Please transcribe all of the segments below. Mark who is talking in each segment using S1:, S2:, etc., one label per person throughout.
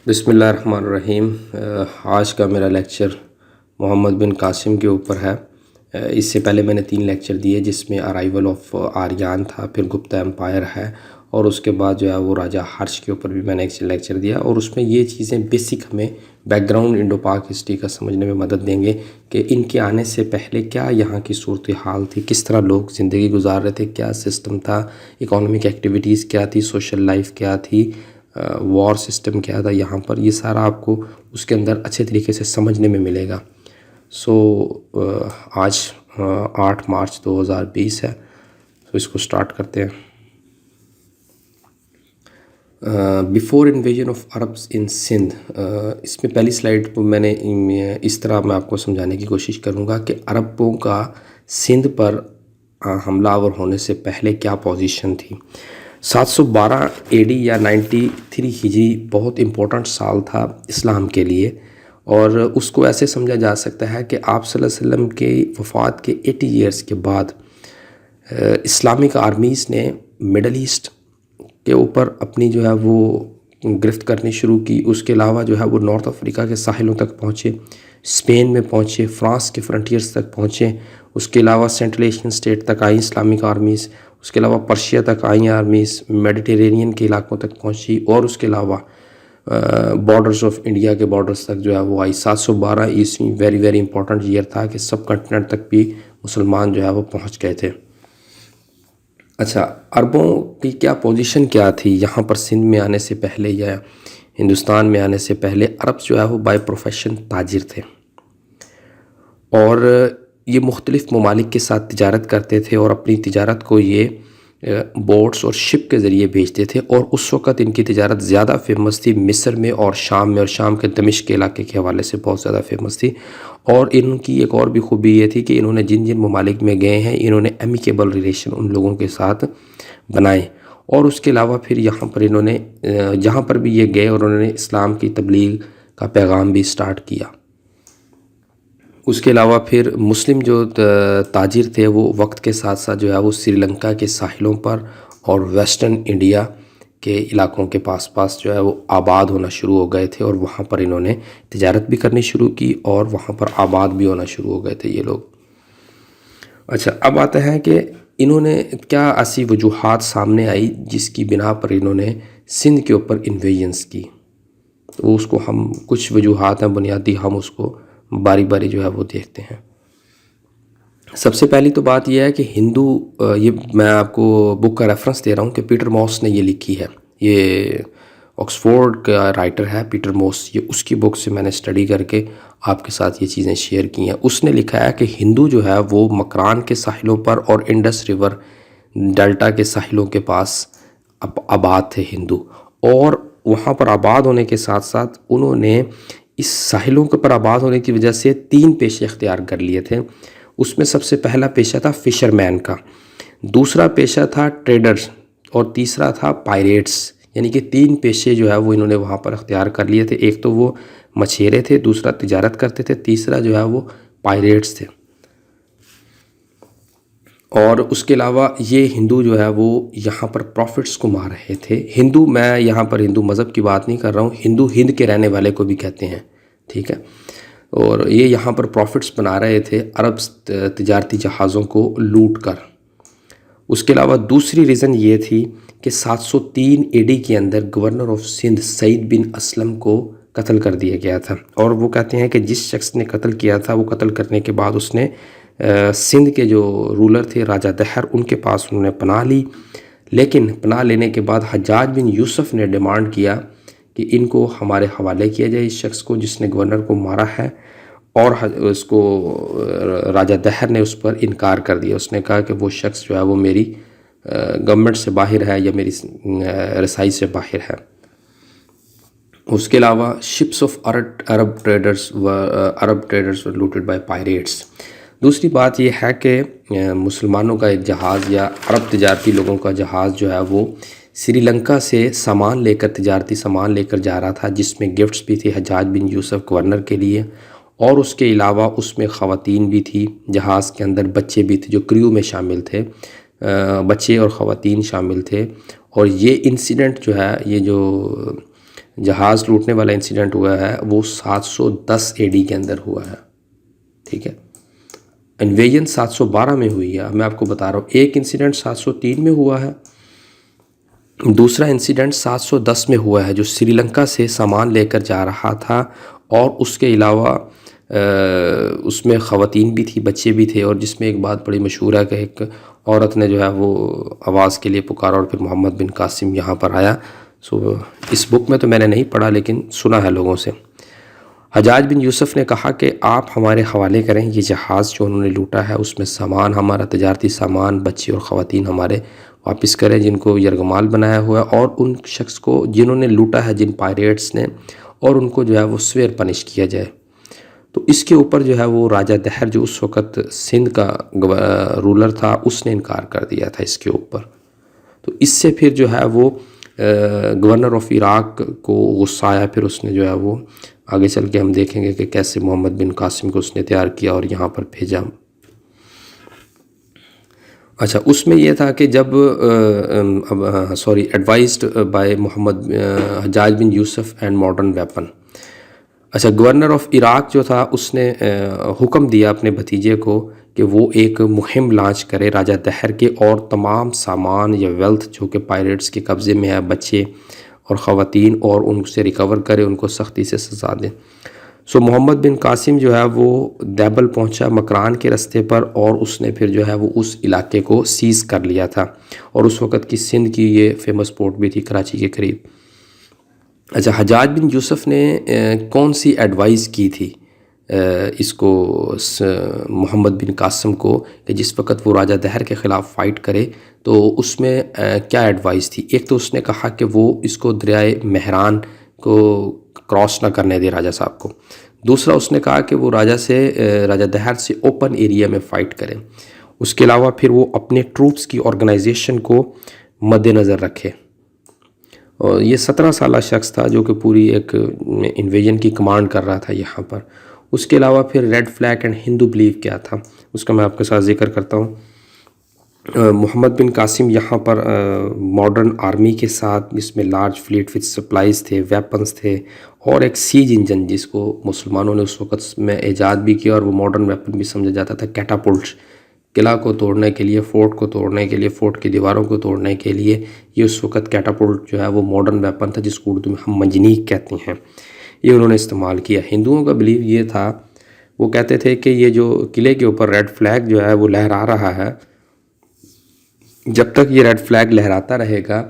S1: بسم اللہ الرحمن الرحیم۔ آج کا میرا لیکچر محمد بن قاسم کے اوپر ہے۔ اس سے پہلے میں نے 3 لیکچر دیے، جس میں ارائیول آف آریان تھا، پھر گپتا امپائر ہے، اور اس کے بعد جو ہے وہ راجہ ہرش کے اوپر بھی میں نے ایک لیکچر دیا، اور اس میں یہ چیزیں بیسک ہمیں بیک گراؤنڈ انڈو پاک ہسٹری کا سمجھنے میں مدد دیں گے کہ ان کے آنے سے پہلے کیا یہاں کی صورتحال تھی، کس طرح لوگ زندگی گزار رہے تھے، کیا سسٹم تھا، اکانومک ایکٹیویٹیز کیا تھی، سوشل لائف کیا تھی، وار سسٹم کیا تھا یہاں پر۔ یہ سارا آپ کو اس کے اندر اچھے طریقے سے سمجھنے میں ملے گا۔ آج 8 مارچ 2020 ہے، تو اس کو سٹارٹ کرتے ہیں۔ بیفور انویژن آف عربس ان سندھ، اس میں پہلی سلائیڈ کو میں نے اس طرح میں آپ کو سمجھانے کی کوشش کروں گا کہ عربوں کا سندھ پر حملہ آور ہونے سے پہلے کیا پوزیشن تھی۔ 712 اے ڈی یا 93 ہجری بہت امپورٹنٹ سال تھا اسلام کے لیے، اور اس کو ایسے سمجھا جا سکتا ہے کہ آپ صلی اللہ علیہ وسلم کے وفات کے 80 ایئرس کے بعد اسلامک آرمیز نے مڈل ایسٹ کے اوپر اپنی جو ہے وہ گرفت کرنی شروع کی۔ اس کے علاوہ جو ہے وہ نارتھ افریقہ کے ساحلوں تک پہنچے، اسپین میں پہنچے، فرانس کے فرنٹیئرز تک پہنچے، اس کے علاوہ سینٹرل ایشین اسٹیٹ تک آئیں اسلامک آرمیز، اس کے علاوہ پرشیا تک آئیں آرمیز، میڈیٹرینین کے علاقوں تک پہنچی، اور اس کے علاوہ بارڈرز آف انڈیا کے بارڈرز تک جو ہے وہ آئی۔ 712 عیسوی ویری امپورٹنٹ ایئر تھا کہ سب کنٹیننٹ تک بھی مسلمان جو ہے وہ پہنچ گئے تھے۔ اچھا، عربوں کی کیا پوزیشن کیا تھی یہاں پر سندھ میں آنے سے پہلے یا ہندوستان میں آنے سے پہلے؟ عرب جو ہے وہ بائی پروفیشن تاجر تھے، اور یہ مختلف ممالک کے ساتھ تجارت کرتے تھے، اور اپنی تجارت کو یہ بوٹس اور شپ کے ذریعے بھیجتے تھے، اور اس وقت ان کی تجارت زیادہ فیمس تھی مصر میں اور شام میں، اور شام کے دمشق کے علاقے کے حوالے سے بہت زیادہ فیمس تھی۔ اور ان کی ایک اور بھی خوبی یہ تھی کہ انہوں نے جن ممالک میں گئے ہیں انہوں نے امیکیبل ریلیشن ان لوگوں کے ساتھ بنائے، اور اس کے علاوہ پھر یہاں پر انہوں نے جہاں پر بھی یہ گئے اور انہوں نے اسلام کی تبلیغ کا پیغام بھی سٹارٹ کیا۔ اس کے علاوہ پھر مسلم جو تاجر تھے وہ وقت کے ساتھ ساتھ جو ہے وہ سری لنکا کے ساحلوں پر اور ویسٹرن انڈیا کے علاقوں کے پاس جو ہے وہ آباد ہونا شروع ہو گئے تھے، اور وہاں پر انہوں نے تجارت بھی کرنی شروع کی، اور وہاں پر آباد بھی ہونا شروع ہو گئے تھے یہ لوگ۔ اچھا، اب آتے ہیں کہ انہوں نے کیا ایسی وجوہات سامنے آئی جس کی بنا پر انہوں نے سندھ کے اوپر انویژنس کی۔ تو اس کو ہم کچھ وجوہات ہیں بنیادی، ہم اس کو باری باری جو ہے وہ دیکھتے ہیں۔ سب سے پہلی تو بات یہ ہے کہ ہندو، یہ میں آپ کو بک کا ریفرنس دے رہا ہوں کہ پیٹر موس نے یہ لکھی ہے، یہ آکسفورڈ کا رائٹر ہے پیٹر موس، یہ اس کی بک سے میں نے سٹڈی کر کے آپ کے ساتھ یہ چیزیں شیئر کی ہیں۔ اس نے لکھا ہے کہ ہندو جو ہے وہ مکران کے ساحلوں پر اور انڈس ریور ڈیلٹا کے ساحلوں کے پاس آباد تھے ہندو، اور وہاں پر آباد ہونے کے ساتھ ساتھ انہوں نے اس ساحلوں کے پر آباد ہونے کی وجہ سے 3 پیشے اختیار کر لیے تھے۔ اس میں سب سے پہلا پیشہ تھا فشر مین کا، دوسرا پیشہ تھا ٹریڈرز، اور تیسرا تھا پائریٹس، یعنی کہ 3 پیشے جو ہے وہ انہوں نے وہاں پر اختیار کر لیے تھے۔ ایک تو وہ مچھیرے تھے، دوسرا تجارت کرتے تھے، تیسرا جو ہے وہ پائریٹس تھے۔ اور اس کے علاوہ یہ ہندو جو ہے وہ یہاں پر پروفٹس کو مار رہے تھے۔ ہندو، میں یہاں پر ہندو مذہب کی بات نہیں کر رہا ہوں، ہندو ہند کے رہنے والے کو بھی کہتے ہیں، ٹھیک ہے، اور یہ یہاں پر پروفٹس بنا رہے تھے عرب تجارتی جہازوں کو لوٹ کر۔ اس کے علاوہ دوسری ریزن یہ تھی کہ 703 اے ڈی کے اندر گورنر آف سندھ سعید بن اسلم کو قتل کر دیا گیا تھا، اور وہ کہتے ہیں کہ جس شخص نے قتل کیا تھا وہ قتل کرنے کے بعد اس نے سندھ کے جو رولر تھے راجہ دہر، ان کے پاس انہوں نے پناہ لی، لیکن پناہ لینے کے بعد حجاج بن یوسف نے ڈیمانڈ کیا کہ ان کو ہمارے حوالے کیا جائے، اس شخص کو جس نے گورنر کو مارا ہے، اور اس کو راجہ دہر نے اس پر انکار کر دیا۔ اس نے کہا کہ وہ شخص جو ہے وہ میری گورنمنٹ سے باہر ہے یا میری رسائی سے باہر ہے۔ اس کے علاوہ ships of Arab traders were looted by pirates۔ دوسری بات یہ ہے کہ مسلمانوں کا ایک جہاز یا عرب تجارتی لوگوں کا جہاز جو ہے وہ سری لنکا سے سامان لے کر، تجارتی سامان لے کر جا رہا تھا، جس میں گفٹس بھی تھے حجاج بن یوسف گورنر کے لیے، اور اس کے علاوہ اس میں خواتین بھی تھی، جہاز کے اندر بچے بھی تھے جو کریو میں شامل تھے، بچے اور خواتین شامل تھے۔ اور یہ انسیڈنٹ جو ہے، یہ جو جہاز لوٹنے والا انسیڈنٹ ہوا ہے وہ 710 AD کے اندر ہوا ہے. ٹھیک ہے. انویژن 712 میں ہوئی ہے. میں آپ کو بتا رہا ہوں ایک انسیڈنٹ 703 میں ہوا ہے, دوسرا انسیڈنٹ 710 میں ہوا ہے جو سری لنکا سے سامان لے کر جا رہا تھا, اور اس کے علاوہ اس میں خواتین بھی تھی, بچے بھی تھے, اور جس میں ایک بات بڑی مشہور ہے کہ ایک عورت نے جو ہے وہ آواز کے لیے پکارا اور پھر محمد بن قاسم یہاں پر آیا. اس بک میں تو میں نے نہیں پڑھا لیکن سنا ہے لوگوں سے. حجاج بن یوسف نے کہا کہ آپ ہمارے حوالے کریں, یہ جہاز جو انہوں نے لوٹا ہے اس میں سامان ہمارا, تجارتی سامان, بچے اور خواتین ہمارے واپس کریں جن کو یرغمال بنایا ہوا ہے, اور ان شخص کو جنہوں نے لوٹا ہے جن پائریٹس نے, اور ان کو جو ہے وہ سویر پنش کیا جائے. تو اس کے اوپر جو ہے وہ راجہ دہر جو اس وقت سندھ کا رولر تھا اس نے انکار کر دیا تھا اس کے اوپر. تو اس سے پھر جو ہے وہ گورنر آف عراق کو غصہ آیا, پھر اس نے جو ہے وہ آگے چل کے ہم دیکھیں گے کہ کیسے محمد بن قاسم کو اس نے تیار کیا اور یہاں پر بھیجا. اچھا, اس میں یہ تھا کہ جب advised by Muhammad Hajjaj bin Yusuf and modern weapon. اچھا, گورنر آف عراق جو تھا اس نے حکم دیا اپنے بھتیجے کو کہ وہ ایک مہم لانچ کرے راجہ دہر کے اور تمام سامان یا ویلتھ جو کہ پائریٹس کے قبضے میں ہے, بچے اور خواتین, اور ان سے ریکور کرے, ان کو سختی سے سزا دے. محمد بن قاسم جو ہے وہ دیبل پہنچا مکران کے رستے پر, اور اس نے پھر جو ہے وہ اس علاقے کو سیز کر لیا تھا, اور اس وقت کی سندھ کی یہ فیمس پورٹ بھی تھی کراچی کے قریب. اچھا, حجاج بن یوسف نے کون سی ایڈوائز کی تھی اس کو محمد بن قاسم کو کہ جس وقت وہ راجہ دہر کے خلاف فائٹ کرے, تو اس میں کیا ایڈوائز تھی؟ ایک تو اس نے کہا کہ وہ اس کو دریائے مہران کو کراس نہ کرنے دے راجہ صاحب کو. دوسرا اس نے کہا کہ وہ راجہ دہر سے اوپن ایریا میں فائٹ کریں. اس کے علاوہ پھر وہ اپنے ٹروپس کی آرگنائزیشن کو مد نظر رکھے. اور یہ 17 سالہ شخص تھا جو کہ پوری ایک انویژن کی کمانڈ کر رہا تھا یہاں پر. اس کے علاوہ پھر red flag and Hindu blue کیا تھا اس کا میں آپ کے ساتھ ذکر کرتا ہوں. محمد بن قاسم یہاں پر ماڈرن آرمی کے ساتھ جس میں لارج فلیٹ وتھ سپلائز تھے, ویپنز تھے, اور ایک سیج انجن جس کو مسلمانوں نے اس وقت میں ایجاد بھی کیا, اور وہ ماڈرن ویپن بھی سمجھا جاتا تھا, کیٹاپلٹ, قلعہ کو توڑنے کے لیے, فورٹ کو توڑنے کے لیے, فورٹ کی دیواروں کو توڑنے کے لیے. یہ اس وقت کیٹاپلٹ جو ہے وہ ماڈرن ویپن تھا جس کو اردو میں ہم منجنیق کہتے ہیں, یہ انہوں نے استعمال کیا. ہندوؤں کا بلیو یہ تھا, وہ کہتے تھے کہ یہ جو قلعے کے اوپر ریڈ فلیگ جو ہے وہ لہرا رہا ہے, جب تک یہ ریڈ فلیگ لہراتا رہے گا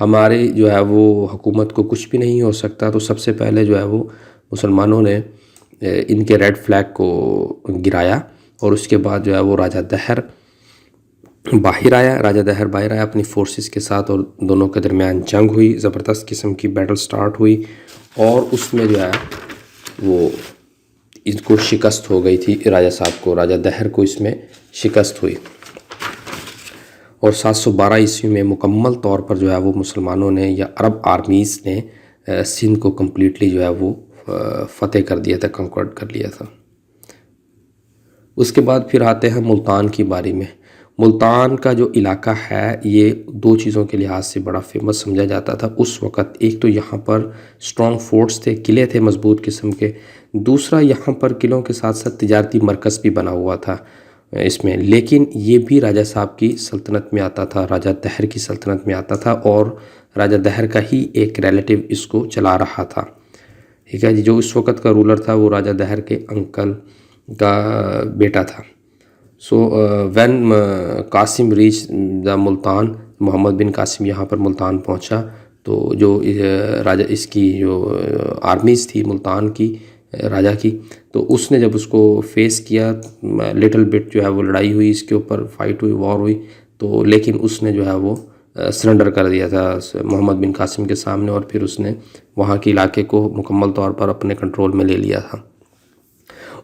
S1: ہماری جو ہے وہ حکومت کو کچھ بھی نہیں ہو سکتا. تو سب سے پہلے جو ہے وہ مسلمانوں نے ان کے ریڈ فلیگ کو گرایا, اور اس کے بعد جو ہے وہ راجہ دہر باہر آیا اپنی فورسز کے ساتھ, اور دونوں کے درمیان جنگ ہوئی, زبردست قسم کی بیٹل سٹارٹ ہوئی, اور اس میں جو ہے وہ اس کو شکست ہو گئی تھی راجہ صاحب کو, راجہ دہر کو اس میں شکست ہوئی. اور 712 عیسوی میں مکمل طور پر جو ہے وہ مسلمانوں نے یا عرب آرمیز نے سندھ کو کمپلیٹلی جو ہے وہ فتح کر دیا تھا, کنکورڈ کر لیا تھا. اس کے بعد پھر آتے ہیں ملتان کی باری میں. ملتان کا جو علاقہ ہے یہ دو چیزوں کے لحاظ سے بڑا فیمس سمجھا جاتا تھا اس وقت. ایک تو یہاں پر اسٹرانگ فورٹس تھے, قلعے تھے مضبوط قسم کے. دوسرا یہاں پر قلعوں کے ساتھ ساتھ تجارتی مرکز بھی بنا ہوا تھا اس میں, لیکن یہ بھی راجہ صاحب کی سلطنت میں آتا تھا, راجہ دہر کی سلطنت میں آتا تھا, اور راجہ دہر کا ہی ایک ریلیٹیو اس کو چلا رہا تھا. ٹھیک ہے جی, جو اس وقت کا رولر تھا وہ راجہ دہر کے انکل کا بیٹا تھا. When Qasim reach the Multan, Muhammad bin Qasim یہاں پر ملتان پہنچا, تو جو راجہ اس کی جو آرمیز تھی ملتان کی راجہ کی, تو اس نے جب اس کو فیس کیا, لٹل بٹ جو ہے وہ لڑائی ہوئی, اس کے اوپر فائٹ ہوئی, وار ہوئی, تو لیکن اس نے جو ہے وہ سرنڈر کر دیا تھا محمد بن قاسم کے سامنے, اور پھر اس نے وہاں کے علاقے کو مکمل طور پر اپنے کنٹرول میں لے لیا تھا.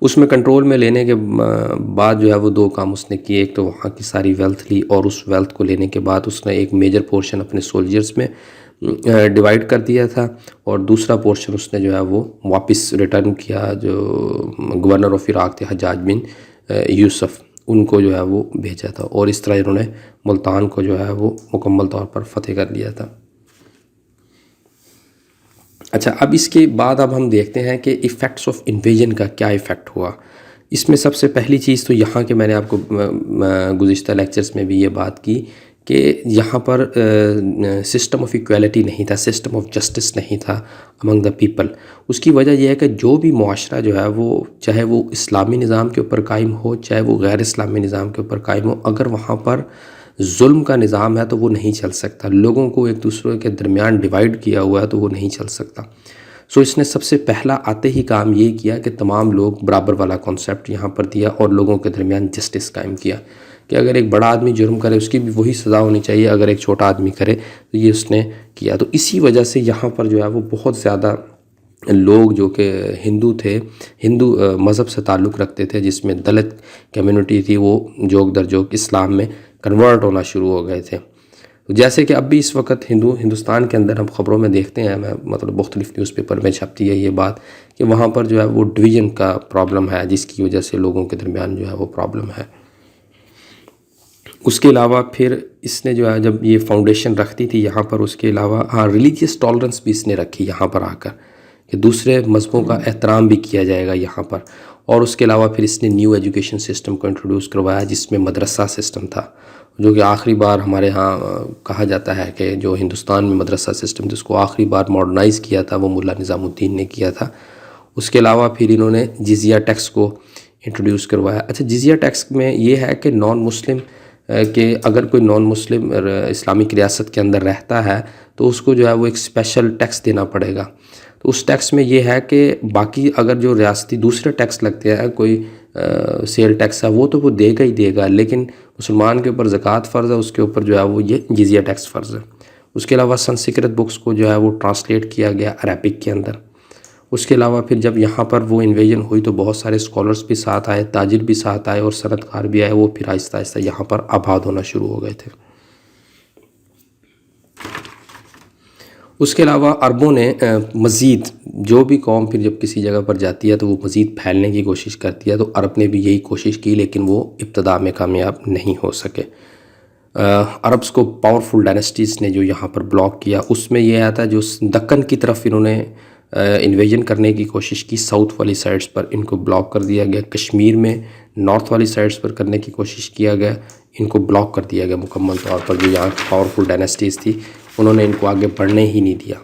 S1: اس میں کنٹرول میں لینے کے بعد جو ہے وہ دو کام اس نے کیے. ایک تو وہاں کی ساری ویلتھ لی, اور اس ویلتھ کو لینے کے بعد اس نے ایک میجر پورشن اپنے سولجرز میں ڈیوائیڈ کر دیا تھا, اور دوسرا پورشن اس نے جو ہے وہ واپس ریٹرن کیا. جو گورنر آف عراق تھے حجاج بن یوسف, ان کو جو ہے وہ بھیجا تھا, اور اس طرح انہوں نے ملتان کو جو ہے وہ مکمل طور پر فتح کر لیا تھا. اچھا، اب اس کے بعد اب ہم دیکھتے ہیں کہ ایفیکٹس آف انویژن کا کیا ایفیکٹ ہوا. اس میں سب سے پہلی چیز تو یہاں کے میں نے آپ کو گزشتہ لیکچرز میں بھی یہ بات کی کہ یہاں پر سسٹم آف ایکویلٹی نہیں تھا، سسٹم آف جسٹس نہیں تھا امنگ دا پیپل. اس کی وجہ یہ ہے کہ جو بھی معاشرہ جو ہے وہ چاہے وہ اسلامی نظام کے اوپر قائم ہو چاہے وہ غیر اسلامی نظام کے اوپر قائم ہو، اگر وہاں پر ظلم کا نظام ہے تو وہ نہیں چل سکتا. لوگوں کو ایک دوسرے کے درمیان ڈیوائیڈ کیا ہوا ہے تو وہ نہیں چل سکتا. سو اس نے سب سے پہلا آتے ہی کام یہ کیا کہ تمام لوگ برابر والا کانسیپٹ یہاں پر دیا اور لوگوں کے درمیان جسٹس قائم کیا کہ اگر ایک بڑا آدمی جرم کرے اس کی بھی وہی سزا ہونی چاہیے، اگر ایک چھوٹا آدمی کرے تو یہ اس نے کیا. تو اسی وجہ سے یہاں پر جو ہے وہ بہت زیادہ لوگ جو کہ ہندو تھے، ہندو مذہب سے تعلق رکھتے تھے، جس میں دلت کمیونٹی تھی، وہ جوک در جوک اسلام میں کنورٹ ہونا شروع ہو گئے تھے. جیسے کہ اب بھی اس وقت ہندوستان کے اندر ہم خبروں میں دیکھتے ہیں، مطلب مختلف نیوز پیپر میں چھپتی ہے یہ بات کہ وہاں پر جو ہے وہ ڈویژن کا پرابلم ہے، جس کی وجہ سے لوگوں کے درمیان جو ہے وہ پرابلم ہے. اس کے علاوہ پھر اس نے جو ہے جب یہ فاؤنڈیشن رکھتی تھی یہاں پر، اس کے علاوہ ریلیجیس ٹالرنس بھی اس نے رکھی یہاں پر آ کر کہ دوسرے مذہبوں کا احترام بھی کیا جائے گا یہاں پر. اور اس کے علاوہ پھر اس نے نیو ایجوکیشن سسٹم کو انٹروڈیوس کروایا، جس میں مدرسہ سسٹم تھا، جو کہ آخری بار ہمارے ہاں کہا جاتا ہے کہ جو ہندوستان میں مدرسہ سسٹم جس کو آخری بار ماڈرنائز کیا تھا وہ ملا نظام الدین نے کیا تھا. اس کے علاوہ پھر انہوں نے جزیہ ٹیکس کو انٹروڈیوس کروایا. اچھا، جزیہ ٹیکس میں یہ ہے کہ نان مسلم کہ اگر کوئی نان مسلم اسلامک ریاست کے اندر رہتا ہے تو اس کو جو ہے وہ ایک اسپیشل ٹیکس دینا پڑے گا. تو اس ٹیکس میں یہ ہے کہ باقی اگر جو ریاستی دوسرے ٹیکس لگتے ہیں، کوئی سیل ٹیکس ہے، وہ تو وہ دے گا ہی دے گا، لیکن مسلمان کے اوپر زکوٰۃ فرض ہے، اس کے اوپر جو ہے وہ یہ جزیہ ٹیکس فرض ہے. اس کے علاوہ سنسکرت بکس کو جو ہے وہ ٹرانسلیٹ کیا گیا عربک کے اندر. اس کے علاوہ پھر جب یہاں پر وہ انویژن ہوئی تو بہت سارے اسکالرس بھی ساتھ آئے، تاجر بھی ساتھ آئے اور صنعت کار بھی آئے، وہ پھر آہستہ آہستہ یہاں پر آباد ہونا شروع ہو گئے تھے. اس کے علاوہ عربوں نے مزید جو بھی قوم پھر جب کسی جگہ پر جاتی ہے تو وہ مزید پھیلنے کی کوشش کرتی ہے، تو عرب نے بھی یہی کوشش کی لیکن وہ ابتدا میں کامیاب نہیں ہو سکے. عربس کو پاورفل ڈائنسٹیز نے جو یہاں پر بلاک کیا، اس میں یہ آتا ہے جو دکن کی طرف انہوں نے انویژن کرنے کی کوشش کی، ساؤتھ والی سائڈز پر ان کو بلاک کر دیا گیا. کشمیر میں نارتھ والی سائڈز پر کرنے کی کوشش کیا گیا، ان کو بلاک کر دیا گیا مکمل طور پر. جو یہاں پاورفل ڈائنسٹیز تھی انہوں نے ان کو آگے بڑھنے ہی نہیں دیا.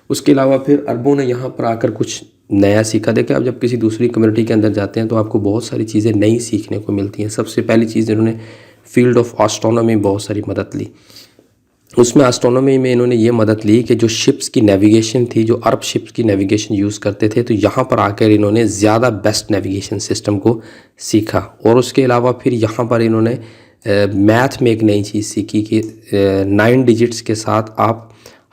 S1: اس کے علاوہ پھر عربوں نے یہاں پر آ کر کچھ نیا سیکھا. دیکھیں آپ جب کسی دوسری کمیونٹی کے اندر جاتے ہیں تو آپ کو بہت ساری چیزیں نئی سیکھنے کو ملتی ہیں. سب سے پہلی چیز انہوں نے فیلڈ آف آسٹرونومی بہت ساری مدد لی. اس میں آسٹرونومی میں انہوں نے یہ مدد لی کہ جو شپس کی نیویگیشن تھی، جو عرب شپس کی نیویگیشن یوز کرتے تھے، تو یہاں پر آ کر انہوں نے زیادہ بیسٹ نیویگیشن سسٹم کو سیکھا. اور اس کے علاوہ پھر یہاں پر انہوں نے میتھ میں ایک نئی چیز سیکھی کہ 9 ڈیجٹس کے ساتھ آپ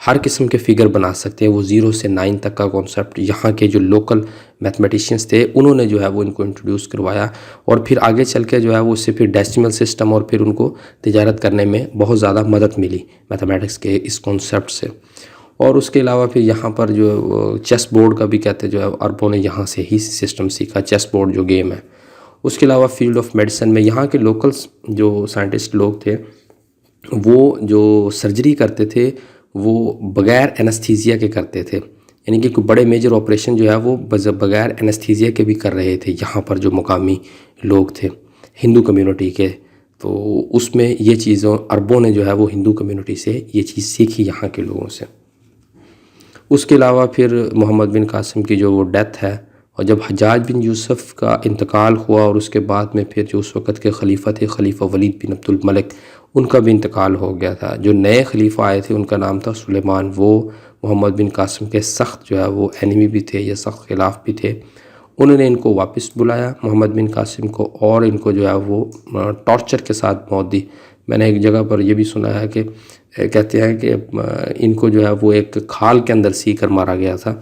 S1: ہر قسم کے فگر بنا سکتے ہیں. وہ 0 سے 9 تک کا کانسیپٹ یہاں کے جو لوکل میتھمیٹیشینس تھے انہوں نے جو ہے وہ ان کو انٹروڈیوس کروایا. اور پھر آگے چل کے جو ہے وہ اس سے پھر ڈیسیمل سسٹم اور پھر ان کو تجارت کرنے میں بہت زیادہ مدد ملی میتھمیٹکس کے اس کانسیپٹ سے. اور اس کے علاوہ پھر یہاں پر جو چیس بورڈ کا بھی کہتے ہیں، جو ہے عربوں نے یہاں سے ہی سسٹم سیکھا، چیس بورڈ جو گیم ہے. اس کے علاوہ فیلڈ آف میڈیسن میں یہاں کے لوکلز جو سائنٹسٹ لوگ تھے وہ جو سرجری کرتے تھے وہ بغیر انستھیزیا کے کرتے تھے، یعنی کہ کوئی بڑے میجر آپریشن جو ہے وہ بغیر انستھیزیا کے بھی کر رہے تھے یہاں پر جو مقامی لوگ تھے ہندو کمیونٹی کے. تو اس میں یہ چیزوں عربوں نے جو ہے وہ ہندو کمیونٹی سے یہ چیز سیکھی یہاں کے لوگوں سے. اس کے علاوہ پھر محمد بن قاسم کی جو وہ ڈیتھ ہے، اور جب حجاج بن یوسف کا انتقال ہوا اور اس کے بعد میں پھر جو اس وقت کے خلیفہ تھے خلیفہ ولید بن عبد الملک، ان کا بھی انتقال ہو گیا تھا. جو نئے خلیفہ آئے تھے ان کا نام تھا سلیمان. وہ محمد بن قاسم کے سخت جو ہے وہ اینیمی بھی تھے یا سخت خلاف بھی تھے. انہوں نے ان کو واپس بلایا محمد بن قاسم کو، اور ان کو جو ہے وہ ٹارچر کے ساتھ موت دی. میں نے ایک جگہ پر یہ بھی سنا ہے کہ کہتے ہیں کہ ان کو جو ہے وہ ایک کھال کے اندر سی کر مارا گیا تھا.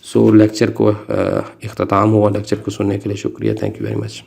S1: سو لیکچر کو اختتام ہوا. لیکچر کو سننے کے لیے شکریہ. Thank you very much.